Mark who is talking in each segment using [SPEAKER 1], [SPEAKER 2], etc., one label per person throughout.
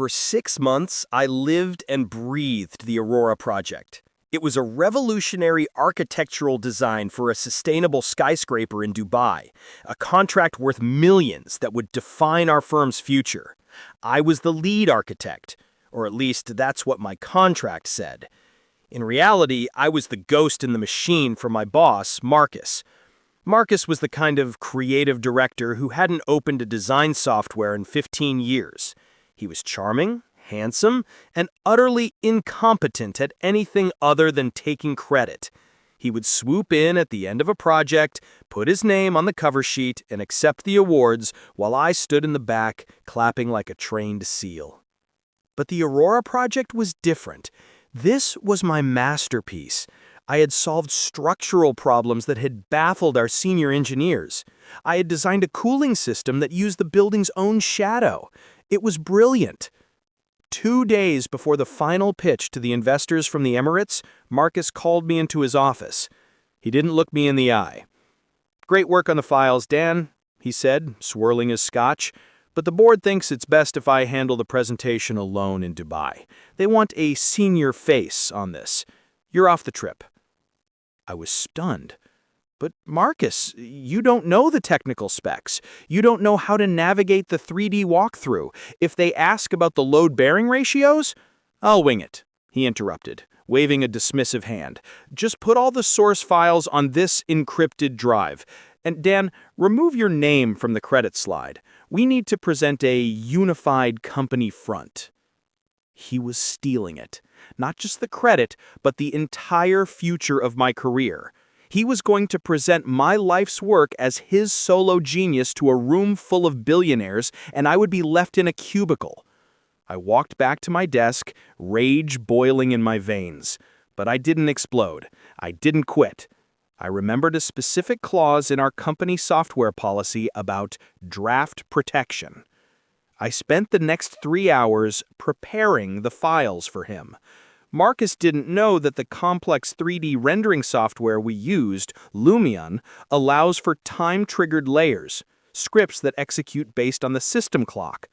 [SPEAKER 1] For 6 months, I lived and breathed the Aurora project. It was a revolutionary architectural design for a sustainable skyscraper in Dubai, a contract worth millions that would define our firm's future. I was the lead architect, or at least that's what my contract said. In reality, I was the ghost in the machine for my boss, Marcus. Marcus was the kind of creative director who hadn't opened a design software in 15 years. He was charming, handsome, and utterly incompetent at anything other than taking credit. He would swoop in at the end of a project, put his name on the cover sheet, and accept the awards while I stood in the back, clapping like a trained seal. But the Aurora project was different. This was my masterpiece. I had solved structural problems that had baffled our senior engineers. I had designed a cooling system that used the building's own shadow. It was brilliant. 2 days before the final pitch to the investors from the Emirates, Marcus called me into his office. He didn't look me in the eye. "Great work on the files, Dan," he said, swirling his scotch. "But the board thinks it's best if I handle the presentation alone in Dubai. They want a senior face on this. You're off the trip." I was stunned. "But Marcus, you don't know the technical specs. You don't know how to navigate the 3D walkthrough. If they ask about the load-bearing ratios—" "I'll wing it," he interrupted, waving a dismissive hand. "Just put all the source files on this encrypted drive. And Dan, remove your name from the credit slide. We need to present a unified company front." He was stealing it. Not just the credit, but the entire future of my career. He was going to present my life's work as his solo genius to a room full of billionaires, and I would be left in a cubicle. I walked back to my desk, rage boiling in my veins. But I didn't explode. I didn't quit. I remembered a specific clause in our company software policy about draft protection. I spent the next 3 hours preparing the files for him. Marcus didn't know that the complex 3D rendering software we used, Lumion, allows for time-triggered layers, scripts that execute based on the system clock.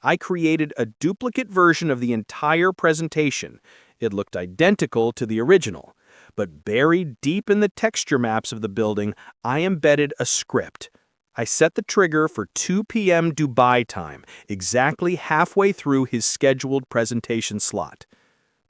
[SPEAKER 1] I created a duplicate version of the entire presentation. It looked identical to the original. But buried deep in the texture maps of the building, I embedded a script. I set the trigger for 2 p.m. Dubai time, exactly halfway through his scheduled presentation slot.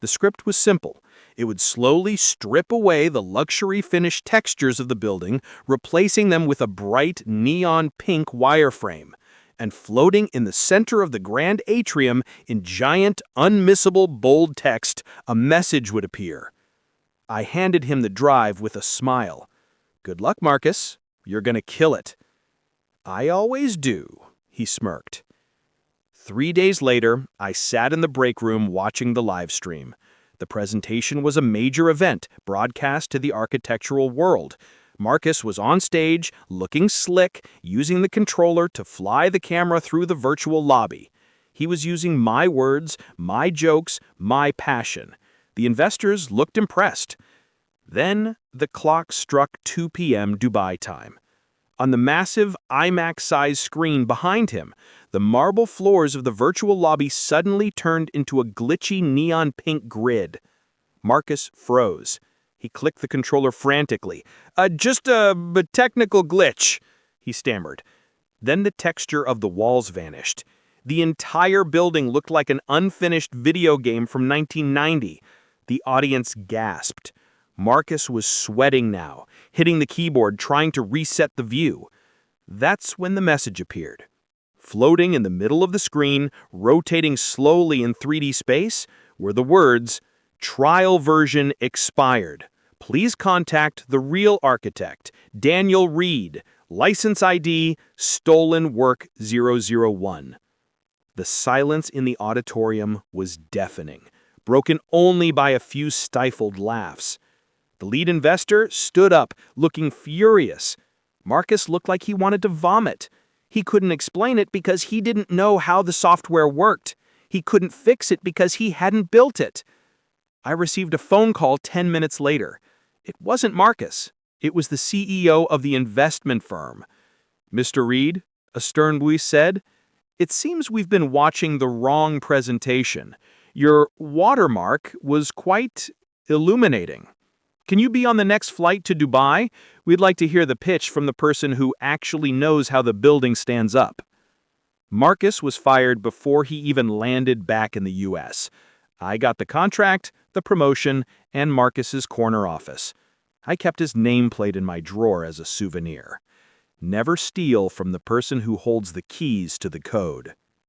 [SPEAKER 1] The script was simple. It would slowly strip away the luxury finish textures of the building, replacing them with a bright neon pink wireframe. And floating in the center of the grand atrium, in giant, unmissable bold text, a message would appear. I handed him the drive with a smile. "Good luck, Marcus. You're gonna kill it." "I always do," he smirked. 3 days later, I sat in the break room watching the live stream. The presentation was a major event, broadcast to the architectural world. Marcus was on stage, looking slick, using the controller to fly the camera through the virtual lobby. He was using my words, my jokes, my passion. The investors looked impressed. Then the clock struck 2 p.m. Dubai time. On the massive IMAX-sized screen behind him, the marble floors of the virtual lobby suddenly turned into a glitchy neon pink grid. Marcus froze. He clicked the controller frantically. Just a technical glitch," he stammered. Then the texture of the walls vanished. The entire building looked like an unfinished video game from 1990. The audience gasped. Marcus was sweating now, hitting the keyboard, trying to reset the view. That's when the message appeared. Floating in the middle of the screen, rotating slowly in 3D space, were the words, "Trial version expired. Please contact the real architect, Daniel Reed, license ID, stolen work 001. The silence in the auditorium was deafening, broken only by a few stifled laughs. The lead investor stood up, looking furious. Marcus looked like he wanted to vomit. He couldn't explain it because he didn't know how the software worked. He couldn't fix it because he hadn't built it. I received a phone call 10 minutes later. It wasn't Marcus. It was the CEO of the investment firm. "Mr. Reed," a stern voice said, It seems we've been watching the wrong presentation. Your watermark was quite illuminating. Can you be on the next flight to Dubai? We'd like to hear the pitch from the person who actually knows how the building stands up. Marcus was fired before he even landed back in the US. I got the contract, the promotion, and Marcus's corner office. I kept his nameplate in my drawer as a souvenir. Never steal from the person who holds the keys to the code.